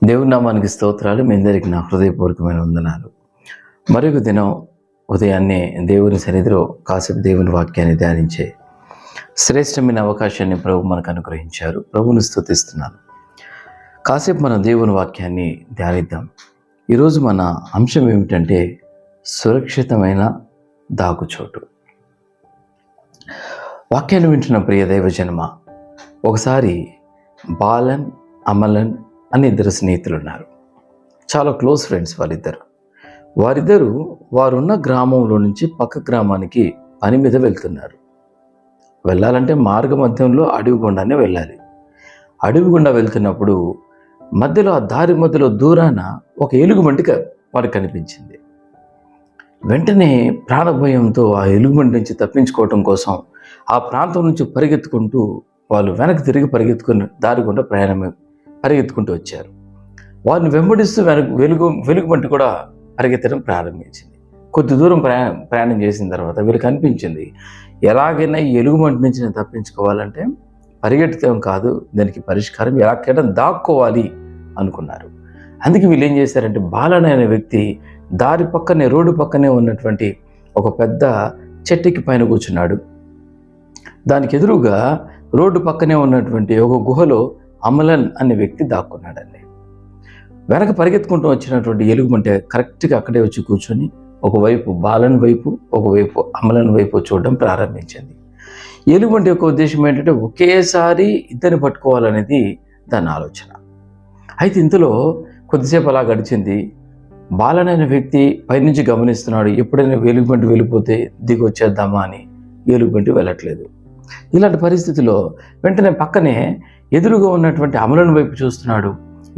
దేవుని నామానికి స్తోత్రాలు. మీ అందరికీ నా హృదయపూర్వకమైన వందనాలు. మరొక దినం ఉదయాన్నే దేవుని సన్నిధిలో కాసేపు దేవుని వాక్యాన్ని ధ్యానించే శ్రేష్టమైన అవకాశాన్ని ప్రభు మనకు అనుగ్రహించారు. ప్రభువుని స్తుతిస్తున్నాను. కాసేపు మనం దేవుని వాక్యాన్ని ధ్యానిద్దాం. ఈరోజు మన అంశం ఏమిటంటే సురక్షితమైన దాగుచోటు. వాక్యాన్ని వింటున్న ప్రియ దైవజనమ, ఒకసారి బాలన్, అమలన్ అని ఇద్దరు స్నేహితులు ఉన్నారు. చాలా క్లోజ్ ఫ్రెండ్స్ వారిద్దరు వారున్న గ్రామంలో నుంచి పక్క గ్రామానికి పని మీద వెళ్తున్నారు. వెళ్ళాలంటే మార్గ మధ్యంలో అడవి గుండానే వెళ్ళాలి. అడవి గుండా వెళ్తున్నప్పుడు మధ్యలో ఆ దారి మధ్యలో దూరాన ఒక ఎలుగుబంటి వారికి కనిపించింది. వెంటనే ప్రాణభయంతో ఆ ఎలుగుబంటి నుంచి తప్పించుకోవటం కోసం ఆ ప్రాంతం నుంచి పరిగెత్తుకుంటూ వాళ్ళు వెనక్కి తిరిగి పరిగెత్తుకుని దారి గుండా పరిగెత్తుకుంటూ వచ్చారు. వారిని వెంబడిస్తూ వెలుగుబంటి కూడా పరిగెత్తడం ప్రారంభించింది. కొద్ది దూరం ప్రయాణం చేసిన తర్వాత వీళ్ళకి అనిపించింది, ఎలాగైనా ఈ ఎలుగుబంటి నుంచి నేను తప్పించుకోవాలంటే పరిగెత్తడం కాదు, దానికి పరిష్కారం ఎలాగైనా దాక్కోవాలి అనుకున్నారు. అందుకే వీళ్ళు ఏం చేశారంటే, బాలన్ అనే వ్యక్తి దారి పక్కనే, రోడ్డు పక్కనే ఉన్నటువంటి ఒక పెద్ద చెట్టుకి పైన కూర్చున్నాడు. దానికి ఎదురుగా రోడ్డు పక్కనే ఉన్నటువంటి ఒక గుహలో అమలన్ అనే వ్యక్తి దాక్కున్నాడండి. వెనక పరిగెత్తుకుంటూ వచ్చినటువంటి ఎలుగుబంటి కరెక్ట్గా అక్కడే వచ్చి కూర్చొని ఒకవైపు బాలన్ వైపు, ఒకవైపు అమలన్ వైపు చూడడం ప్రారంభించింది. ఎలుగుబంటి యొక్క ఉద్దేశం ఏంటంటే ఒకేసారి ఇద్దరిని పట్టుకోవాలనేది దాని ఆలోచన. అయితే ఇంతలో కొద్దిసేపు అలా గడిచింది. బాలన్ అనే వ్యక్తి పైనుంచి గమనిస్తున్నాడు, ఎప్పుడైనా ఎలుగుబంటి వెళ్ళిపోతే దిగి వచ్చేద్దామా అని. ఎలుగుబంటి వెళ్ళట్లేదు. ఇలాంటి పరిస్థితిలో వెంటనే పక్కనే ఎదురుగా ఉన్నటువంటి అమలన్ వైపు చూస్తున్నాడు.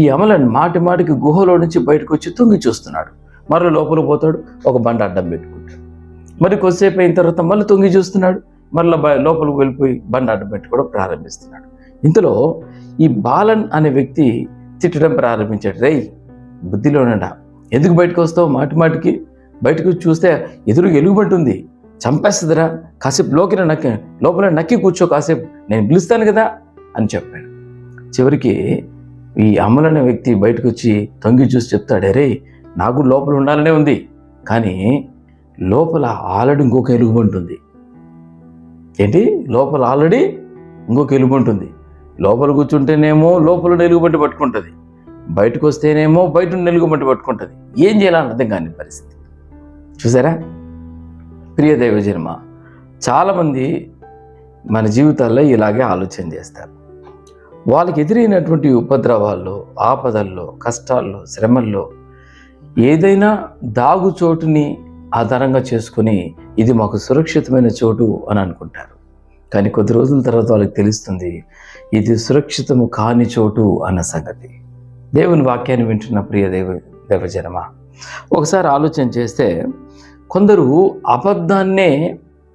ఈ అమలన్ మాటికి గుహలో నుంచి బయటకు వచ్చి తొంగి చూస్తున్నాడు. మరో లోపల పోతాడు, ఒక బండ అడ్డం పెట్టుకుంటాడు. మరి కొద్దిసేపు అయిన తర్వాత మళ్ళీ తొంగి చూస్తున్నాడు, మళ్ళీ లోపలికి వెళ్ళిపోయి బండ అడ్డం పెట్టుకోవడం ప్రారంభిస్తున్నాడు. ఇంతలో ఈ బాలన్ అనే వ్యక్తి తిట్టడం ప్రారంభించాడు. రేయ్, బుద్ధిలోనడా, ఎందుకు బయటకు వస్తావు? మాటికి బయటకు చూస్తే ఎదురు ఎలుగుబంటి ఉంది, చంపేస్తుందిరా, కాసేపు లోపల నక్కి కూర్చో, కాసేపు నేను పిలుస్తాను కదా అని చెప్పాడు. చివరికి ఈ అమలనే వ్యక్తి బయటకు వచ్చి తొంగి చూసి చెప్తాడు, అరే నాకు లోపల ఉండాలనే ఉంది, కానీ లోపల ఆల్రెడీ ఇంకొక ఎలుగుబంటి ఉంది. ఏంటి? లోపల ఆల్రెడీ ఇంకొక ఎలుగుబంటి ఉంది. లోపల కూర్చుంటేనేమో లోపల ఎలుగుబంటి పట్టుకుంటుంది, బయటకు వస్తేనేమో బయట ఎలుగుబంటి పట్టుకుంటుంది. ఏం చేయాలని అర్థం కాని పరిస్థితి. చూసారా ప్రియ దైవజన్మ, చాలామంది మన జీవితాల్లో ఇలాగే ఆలోచన చేస్తారు. వాళ్ళకి ఎదురైనటువంటి ఉపద్రవాల్లో, ఆపదల్లో, కష్టాల్లో, శ్రమల్లో ఏదైనా దాగు చోటుని ఆధారంగా చేసుకుని ఇది మాకు సురక్షితమైన చోటు అని అనుకుంటారు. కానీ కొద్ది రోజుల తర్వాత వాళ్ళకి తెలుస్తుంది ఇది సురక్షితము కాని చోటు అన్న సంగతి. దేవుని వాక్యాన్ని వింటున్న ప్రియ దైవజనమ, ఒకసారి ఆలోచన చేస్తే కొందరు అబద్ధాన్నే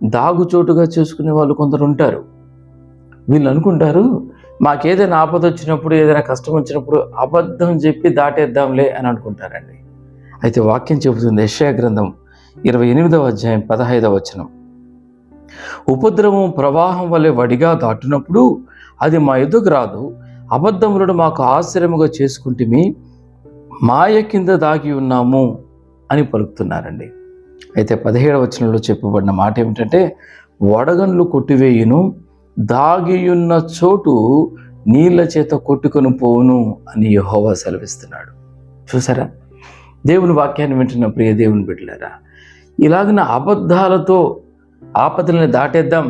దాగుచోటుగా చేసుకునే వాళ్ళు కొందరు ఉంటారు. వీళ్ళు అనుకుంటారు, మాకేదైనా ఆపద వచ్చినప్పుడు, ఏదైనా కష్టం వచ్చినప్పుడు అబద్ధం చెప్పి దాటేద్దాంలే అని అనుకుంటారండి. అయితే వాక్యం చెబుతుంది, యెషయా గ్రంథం 28వ అధ్యాయం 15వ వచనం, ఉపద్రవం ప్రవాహం వలె వడిగా దాటునప్పుడు అది మా ఎదుగు రాదు, అబద్ధములను మాకు ఆశ్రయముగా చేసుకుంటేమి, మాయ కింద దాగి ఉన్నాము అని పలుకుతున్నారండి. అయితే 17వ వచనంలో చెప్పబడిన మాట ఏమిటంటే, వడగండ్లు కొట్టివేయును, దాగియున్న చోటు నీళ్ల చేత కొట్టుకొని పోవును అని యెహోవా సెలవిస్తున్నాడు. చూసారా? దేవుని వాక్యాన్ని వింటున్న ప్రియ దేవుని బిడ్డలారా, ఇలాగిన అబద్ధాలతో ఆపదల్ని దాటేద్దాం,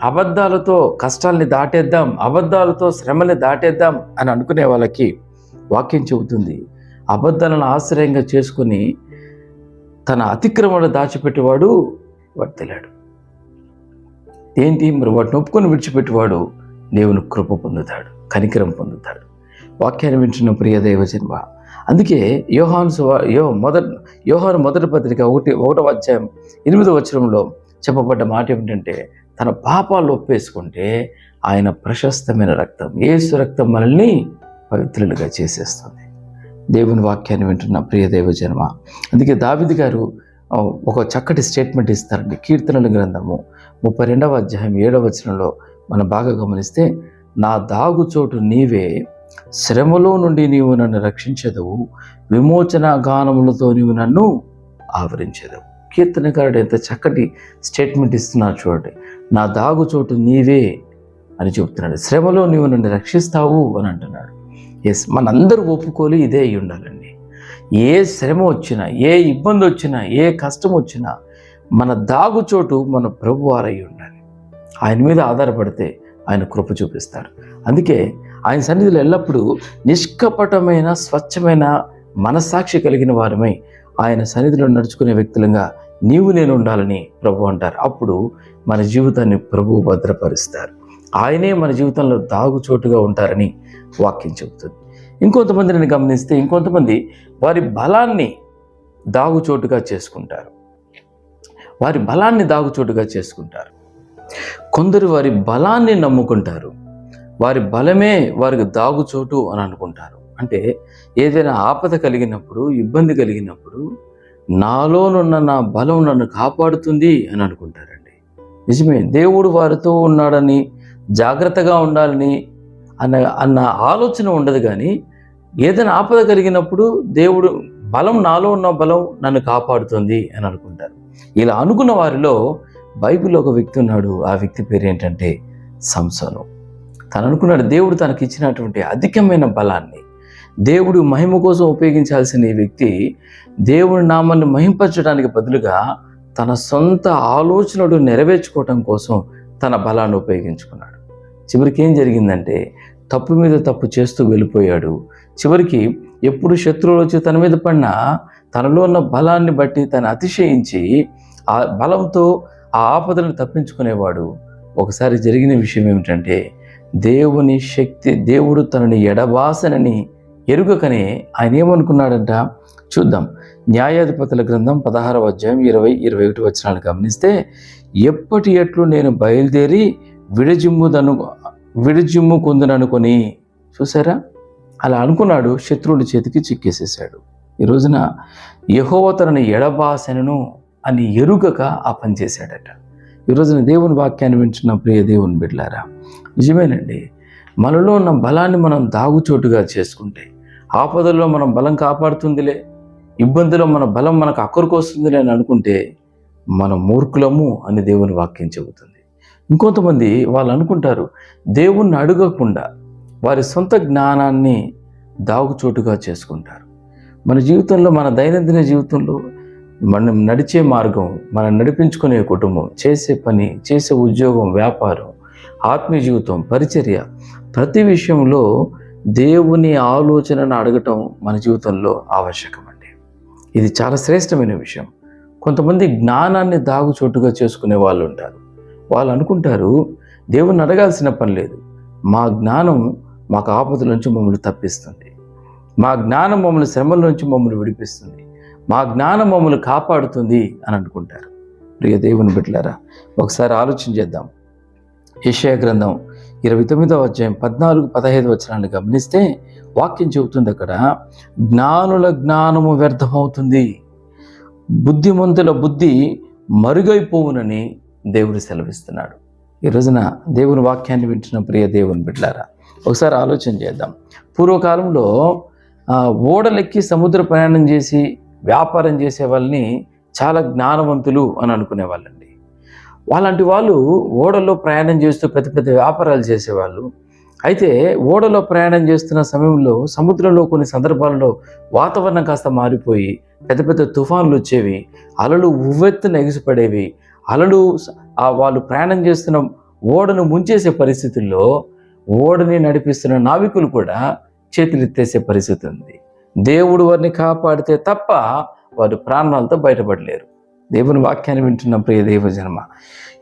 అబద్ధాలతో కష్టాల్ని దాటేద్దాం, అబద్ధాలతో శ్రమల్ని దాటేద్దాం అని అనుకునే వాళ్ళకి వాక్యం చెబుతుంది, అబద్ధాలను ఆశ్రయంగా చేసుకుని తన అతిక్రమణను దాచిపెట్టేవాడు వర్తిల్లాడు. ఏంటి మరి? వాటిని ఒప్పుకొని విడిచిపెట్టేవాడు దేవుని కృప పొందుతాడు, కనికరం పొందుతాడు. వాక్యాన్ని వింటున్న ప్రియ దైవజన్మ, అందుకే యోహాను మొదటి పత్రిక 1వ అధ్యాయం 8వ వచనంలో చెప్పబడ్డ మాట ఏమిటంటే, తన పాపాలు ఒప్పేసుకుంటే ఆయన ప్రశస్తమైన రక్తం, యేసు రక్తం మనల్ని పవిత్రులుగా చేసేస్తుంది. దేవుని వాక్యాన్ని వింటున్న ప్రియ దైవజన్మ, అందుకే దావీదు గారు ఒక చక్కటి స్టేట్మెంట్ ఇస్తారండి. కీర్తనల గ్రంథము 32వ అధ్యాయం 7వ వచనంలో మనం బాగా గమనిస్తే, నా దాగుచోటు నీవే, శ్రమలో నుండి నీవు నన్ను రక్షించెదవు, విమోచన గానములతో నీవు నన్ను ఆవరించెదవు. కీర్తనకారుడు ఎంత చక్కటి స్టేట్మెంట్ ఇస్తున్నాడు చూడండి. నా దాగుచోటు నీవే అని చెప్తున్నాడు. శ్రమలో నీవు నన్ను రక్షిస్తావు అని అంటున్నాడు. ఎస్, మనందరూ ఒప్పుకోలు ఇదే అయి ఉండాలండి. ఏ శ్రమ వచ్చినా, ఏ ఇబ్బంది వచ్చినా, ఏ కష్టం వచ్చినా మన దాగుచోటు మన ప్రభువారై ఉండాలి. ఆయన మీద ఆధారపడితే ఆయన కృప చూపిస్తాడు. అందుకే ఆయన సన్నిధిలో ఎల్లప్పుడూ నిష్కపటమైన స్వచ్ఛమైన మనస్సాక్షి కలిగిన వారమై ఆయన సన్నిధిలో నడుచుకునే వ్యక్తులుగా నీవు నేను ఉండాలని ప్రభు అంటారు. అప్పుడు మన జీవితాన్ని ప్రభువు భద్రపరుస్తారు. ఆయనే మన జీవితంలో దాగుచోటుగా ఉంటారని వాక్యం చెబుతుంది. ఇంకొంతమందిని గమనిస్తే ఇంకొంతమంది వారి బలాన్ని దాగుచోటుగా చేసుకుంటారు. వారి బలాన్ని దాగుచోటుగా చేసుకుంటారు. కొందరు వారి బలాన్ని నమ్ముకుంటారు. వారి బలమే వారికి దాగుచోటు అని అనుకుంటారు. అంటే ఏదైనా ఆపద కలిగినప్పుడు, ఇబ్బంది కలిగినప్పుడు నాలోనున్న నా బలం నన్ను కాపాడుతుంది అని అనుకుంటారండి. నిజమే, దేవుడు వారితో ఉన్నాడని, జాగ్రత్తగా ఉండాలని అన్న ఆలోచన ఉండదు. కానీ ఏదైనా ఆపద కలిగినప్పుడు దేవుడు బలం, నాలో ఉన్న బలం నన్ను కాపాడుతుంది అని అనుకుంటారు. ఇలా అనుకున్న వారిలో బైబిల్లో ఒక వ్యక్తి ఉన్నాడు. ఆ వ్యక్తి పేరు ఏంటంటే సంసోను. తను అనుకున్నాడు దేవుడు తనకి ఇచ్చినటువంటి అధికమైన బలాన్ని దేవుడు మహిమ కోసం ఉపయోగించాల్సిన ఈ వ్యక్తి దేవుని నామాన్ని మహింపరచడానికి బదులుగా తన సొంత ఆలోచనలు నెరవేర్చుకోవటం కోసం తన బలాన్ని ఉపయోగించుకున్నాడు. చివరికి ఏం జరిగిందంటే తప్పు మీద తప్పు చేస్తూ వెళ్ళిపోయాడు. చివరికి ఎప్పుడు శత్రువులు వచ్చి తన మీద పడినా తనలో ఉన్న బలాన్ని బట్టి తను అతిశయించి ఆ బలంతో ఆ ఆపదలను తప్పించుకునేవాడు. ఒకసారి జరిగిన విషయం ఏమిటంటే దేవుని శక్తి, దేవుడు తనని ఎడబాసనని ఎరుగకనే ఆయన ఏమనుకున్నాడంట చూద్దాం. న్యాయాధిపతుల గ్రంథం 16వ అధ్యాయం 20-21 వచనాలు గమనిస్తే, ఎప్పటి ఎట్లు నేను బయలుదేరి విడజిమ్ము కొందుననుకొని, చూసారా, అలా అనుకున్నాడు. శత్రువుడి చేతికి చిక్కేసేసాడు. ఈ రోజున యెహోవా తనని ఎడబాసెనను అని ఎరుగక ఆ పని చేశాడట. ఈ రోజున దేవుని వాక్యాన్ని వింటున్న ప్రియ దేవుని బిడ్డలారా, నిజమేనండి, మనలో ఉన్న బలాన్ని మనం దాగుచోటుగా చేసుకుంటే, ఆపదల్లో మనం బలం కాపాడుతుందిలే, ఇబ్బందిలో మన బలం మనకు అక్కడికి వస్తుందిలే అని అనుకుంటే మనం మూర్ఖులము అని దేవుని వాక్యం చెబుతుంది. ఇంకొంతమంది వాళ్ళు అనుకుంటారు దేవుణ్ణి అడగకుండా వారి సొంత జ్ఞానాన్ని దాగుచోటుగా చేసుకుంటారు. మన జీవితంలో, మన దైనందిన జీవితంలో మనం నడిచే మార్గం, మనం నడిపించుకునే కుటుంబం, చేసే పని, చేసే ఉద్యోగం, వ్యాపారం, ఆత్మీయ జీవితం, పరిచర్య, ప్రతి విషయంలో దేవుని ఆలోచనను అడగటం మన జీవితంలో ఆవశ్యకం అండి. ఇది చాలా శ్రేష్టమైన విషయం. కొంతమంది జ్ఞానాన్ని దాగుచోటుగా చేసుకునే వాళ్ళు ఉంటారు. వాళ్ళు అనుకుంటారు దేవుని అడగాల్సిన పని లేదు, మా జ్ఞానం మాకు ఆపదల నుంచి మమ్మల్ని తప్పిస్తుంది, మా జ్ఞానం మమ్మల్ని శ్రమల నుంచి మమ్మల్ని విడిపిస్తుంది, మా జ్ఞానం మమ్మల్ని కాపాడుతుంది అని అనుకుంటారు. ప్రియ దేవుని బిడ్డలారా, ఒకసారి ఆలోచన చేద్దాం. యెషయా గ్రంథం 29వ అధ్యాయం 14-15 వచనాలను గమనిస్తే వాక్యం చెబుతుంది అక్కడ, జ్ఞానుల జ్ఞానము వ్యర్థమవుతుంది, బుద్ధిమంతుల బుద్ధి మరుగైపోవునని దేవుడు సెలవిస్తున్నాడు. ఈ రోజున దేవుని వాక్యాన్ని వింటున్న ప్రియ దేవుని బిడ్డలారా, ఒకసారి ఆలోచన చేద్దాం. పూర్వకాలంలో ఓడలెక్కి సముద్ర ప్రయాణం చేసి వ్యాపారం చేసే వాళ్ళని చాలా జ్ఞానవంతులు అని అనుకునేవాళ్ళండి. వాళ్ళంటి వాళ్ళు ఓడలో ప్రయాణం చేస్తూ పెద్ద పెద్ద వ్యాపారాలు చేసేవాళ్ళు. అయితే ఓడలో ప్రయాణం చేస్తున్న సమయంలో సముద్రంలో కొన్ని సందర్భాల్లో వాతావరణం కాస్త మారిపోయి పెద్ద పెద్ద తుఫాన్లు వచ్చేవి, అలలు ఉవ్వెత్తున ఎగిసిపడేవి. అలలు వాళ్ళు ప్రయాణం చేస్తున్న ఓడను ముంచేసే పరిస్థితుల్లో ఓడని నడిపిస్తున్న నావికులు కూడా చేతులెత్తేసే పరిస్థితి ఉంది. దేవుడు వారిని కాపాడితే తప్ప వారు ప్రాణాలతో బయటపడలేరు. దేవుని వాక్యాన్ని వింటున్న ప్రియ దేవజనమ,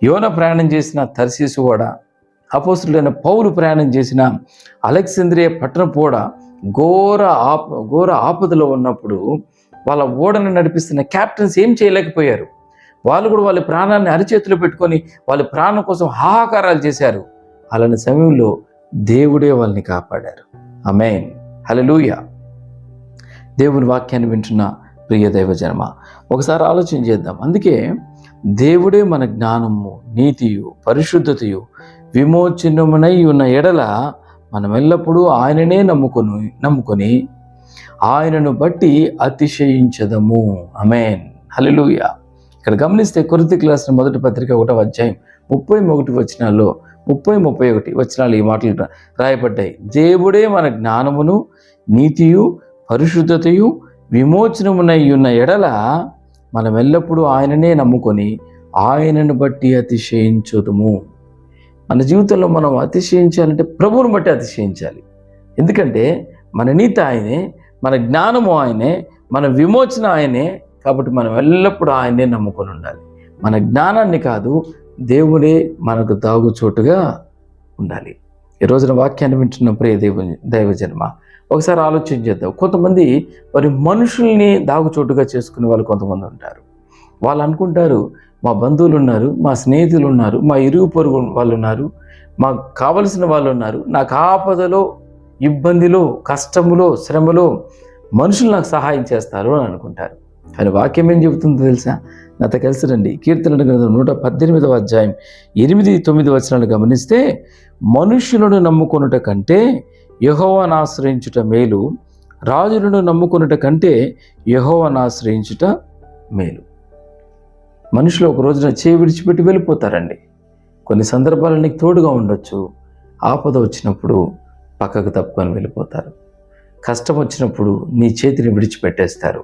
యోన ప్రయాణం చేసిన తర్షీసు ఓడ, అపోస్తులైన పౌలు ప్రయాణం చేసిన అలెగ్జాంద్రియా పట్టణపు ఓడ ఘోర ఆపదలో ఉన్నప్పుడు వాళ్ళ ఓడను నడిపిస్తున్న క్యాప్టెన్స్ ఏం చేయలేకపోయారు. వాళ్ళు కూడా వాళ్ళ ప్రాణాన్ని అరిచేతిలో పెట్టుకొని వాళ్ళ ప్రాణం కోసం హాహాకారాలు చేశారు. అలాంటి సమయంలో దేవుడే వాళ్ళని కాపాడారు. ఆమేన్, హల్లెలూయా. దేవుని వాక్యాన్ని వింటున్న ప్రియ దైవజనమ, ఒకసారి ఆలోచన చేద్దాం. అందుకే దేవుడే మన జ్ఞానము, నీతియు, పరిశుద్ధతయు, విమోచనమునై ఉన్న ఎడల మనం ఎల్లప్పుడూ ఆయననే నమ్ముకొని ఆయనను బట్టి అతిశయించదము. ఆమేన్, హల్లెలూయా. ఇక్కడ గమనిస్తే కొరింథీయులకు రాసిన మొదటి పత్రిక 1వ అధ్యాయం 31 వచనాల్లో 31 వచనాలు ఈ మాటలు రాయబడ్డాయి. దేవుడే మన జ్ఞానమును, నీతియు, పరిశుద్ధతయు, విమోచనమునై ఉన్న ఎడల మనం ఎల్లప్పుడూ ఆయననే నమ్ముకొని ఆయనను బట్టి అతిశయించుదుము. మన జీవితంలో మనం అతిశయించాలంటే ప్రభువుని బట్టి అతిశయించాలి. ఎందుకంటే మన నీతి ఆయనే, మన జ్ఞానము ఆయనే, మన విమోచన ఆయనే. కాబట్టి మనం ఎల్లప్పుడూ ఆయనే నమ్ముకొని ఉండాలి. మన జ్ఞానాన్ని కాదు, దేవుడే మనకు దాగుచోటుగా ఉండాలి. ఈ రోజున వాక్యాన్ని వింటున్న ప్రియ దైవజన్మ, ఒకసారి ఆలోచన చేద్దాం. కొంతమంది మరి మనుషుల్ని దాగుచోటుగా చేసుకునే వాళ్ళు కొంతమంది ఉంటారు. వాళ్ళు అనుకుంటారు, మా బంధువులు ఉన్నారు, మా స్నేహితులు ఉన్నారు, మా ఇరుగు పొరుగు వాళ్ళు ఉన్నారు, మాకు కావలసిన వాళ్ళు ఉన్నారు, నాకు ఆపదలో, ఇబ్బందిలో, కష్టములో, శ్రమలో మనుషులు నాకు సహాయం చేస్తారు అని అనుకుంటారు. కానీ వాక్యం ఏం చెబుతుందో తెలుసా? నాతో కలిసి రండి. కీర్తనల గ్రంథం 118వ అధ్యాయం 8-9 వచనాలు గమనిస్తే, మనుష్యులను నమ్ముకొనుట కంటే యెహోవాను ఆశ్రయించుట మేలు, రాజులను నమ్ముకొనుట కంటే యెహోవాను ఆశ్రయించుట మేలు. మనుషులు ఒక రోజున చేయి విడిచిపెట్టి వెళ్ళిపోతారండి. కొన్ని సందర్భాలు నీకు తోడుగా ఉండొచ్చు. ఆపద వచ్చినప్పుడు పక్కకు తప్పుకొని వెళ్ళిపోతారు. కష్టం వచ్చినప్పుడు నీ చేతిని విడిచిపెట్టేస్తారు.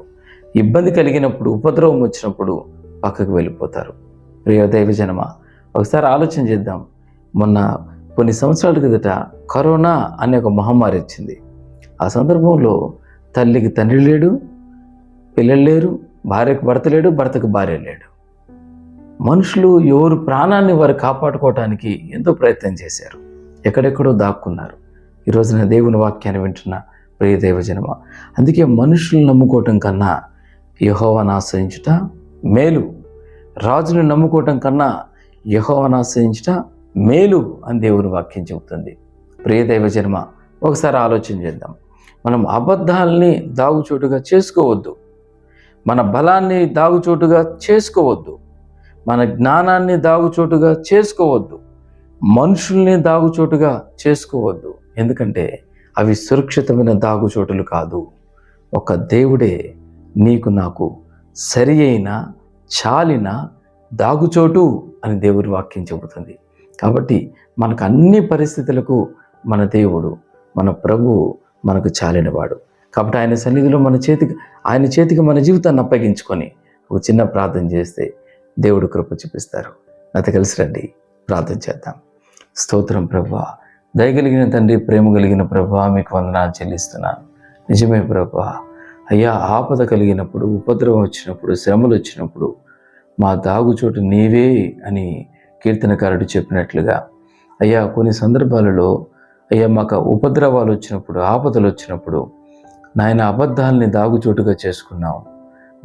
ఇబ్బంది కలిగినప్పుడు, ఉపద్రవం వచ్చినప్పుడు పక్కకు వెళ్ళిపోతారు. ప్రియ దైవజనమ, ఒకసారి ఆలోచన చేద్దాం. మొన్న కొన్ని సంవత్సరాల కిందట కరోనా అనే ఒక మహమ్మారి వచ్చింది. ఆ సందర్భంలో తల్లికి తండ్రి లేడు, పిల్లలు లేరు, భార్యకు భర్త లేడు, భర్తకు భార్య లేడు. మనుషులు ఎవరు ప్రాణాన్ని వారు కాపాడుకోవటానికి ఎంతో ప్రయత్నం చేశారు. ఎక్కడెక్కడో దాక్కున్నారు. ఈరోజున దేవుని వాక్యాన్ని వింటున్న ప్రియ దైవజనమ, అందుకే మనుషులను నమ్ముకోవటం కన్నా యెహోవాను ఆశ్రయించుట మేలు, రాజును నమ్ముకోవటం కన్నా యెహోవాను ఆశ్రయించుట మేలు అని దేవుని వాక్యం చెబుతుంది. ప్రియ దైవజనమ, ఒకసారి ఆలోచన చేద్దాం. మనం అబద్ధాలని దాగుచోటుగా చేసుకోవద్దు, మన బలాన్ని దాగుచోటుగా చేసుకోవద్దు, మన జ్ఞానాన్ని దాగుచోటుగా చేసుకోవద్దు, మనుషుల్ని దాగుచోటుగా చేసుకోవద్దు. ఎందుకంటే అవి సురక్షితమైన దాగుచోటులు కాదు. ఒక దేవుడే నీకు నాకు సరి అయిన చాలిన దాగుచోటు అని దేవుని వాక్యం చెబుతుంది. కాబట్టి మనకు అన్ని పరిస్థితులకు మన దేవుడు, మన ప్రభువు మనకు చాలినవాడు. కాబట్టి ఆయన సన్నిధిలో ఆయన చేతికి మన జీవితాన్ని అప్పగించుకొని ఒక చిన్న ప్రార్థన చేస్తే దేవుడు కృప చూపిస్తారు. నాతో కలిసి రండి, ప్రార్థన చేద్దాం. స్తోత్రం ప్రభువా, దయగలిగిన తండ్రి, ప్రేమ కలిగిన ప్రభువా, మీకు వందనాలు చెల్లిస్తున్నాను. నిజమే ప్రభువా, అయ్యా, ఆపద కలిగినప్పుడు, ఉపద్రవం వచ్చినప్పుడు, శ్రమలు వచ్చినప్పుడు మా దాగుచోటు నీవే అని కీర్తనకారుడు చెప్పినట్లుగా అయ్యా, కొన్ని సందర్భాలలో అయ్యా మాకు ఉపద్రవాలు వచ్చినప్పుడు, ఆపదలు వచ్చినప్పుడు నాయన అబద్ధాలని దాగుచోటుగా చేసుకున్నాం,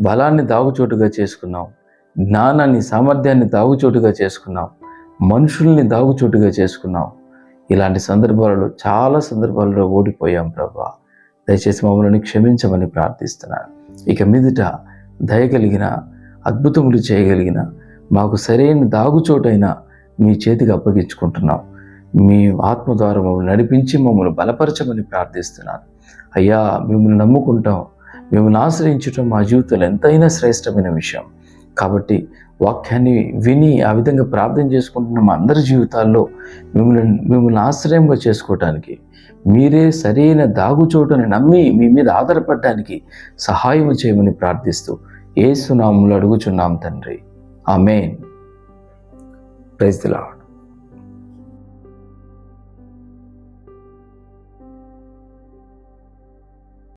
బలాన్ని దాగుచోటుగా చేసుకున్నాం, జ్ఞానాన్ని, సామర్థ్యాన్ని దాగుచోటుగా చేసుకున్నాం, మనుషుల్ని దాగుచోటుగా చేసుకున్నాం. ఇలాంటి సందర్భాలలో, చాలా సందర్భాలలో ఓడిపోయాం ప్రభా. దయచేసి మమ్మల్ని క్షమించమని ప్రార్థిస్తున్నాను. ఇక మీదట దయగలిగిన, అద్భుతములు చేయగలిగిన, మాకు సరైన దాగుచోటైన మీ చేతికి అప్పగించుకుంటున్నాం. మీ ఆత్మ ద్వారా మమ్మల్ని నడిపించి మమ్మల్ని బలపరచమని ప్రార్థిస్తున్నాను. అయ్యా, మిమ్మల్ని నమ్ముకుంటాం, మిమ్మల్ని ఆశ్రయించటం మా జీవితంలో ఎంతైనా శ్రేష్టమైన విషయం. కాబట్టి వాక్యాన్ని విని ఆ విధంగా ప్రార్థన చేసుకుంటున్న మా అందరి జీవితాల్లో మిమ్మల్ని ఆశ్రయంగా చేసుకోవటానికి, మీరే సరైన దాగుచోటుని నమ్మి మీ మీద ఆధారపడడానికి సహాయం చేయమని ప్రార్థిస్తూ యేసు నామములో అడుగుచున్నాం తండ్రి. ఆమేన్. Praise the lord.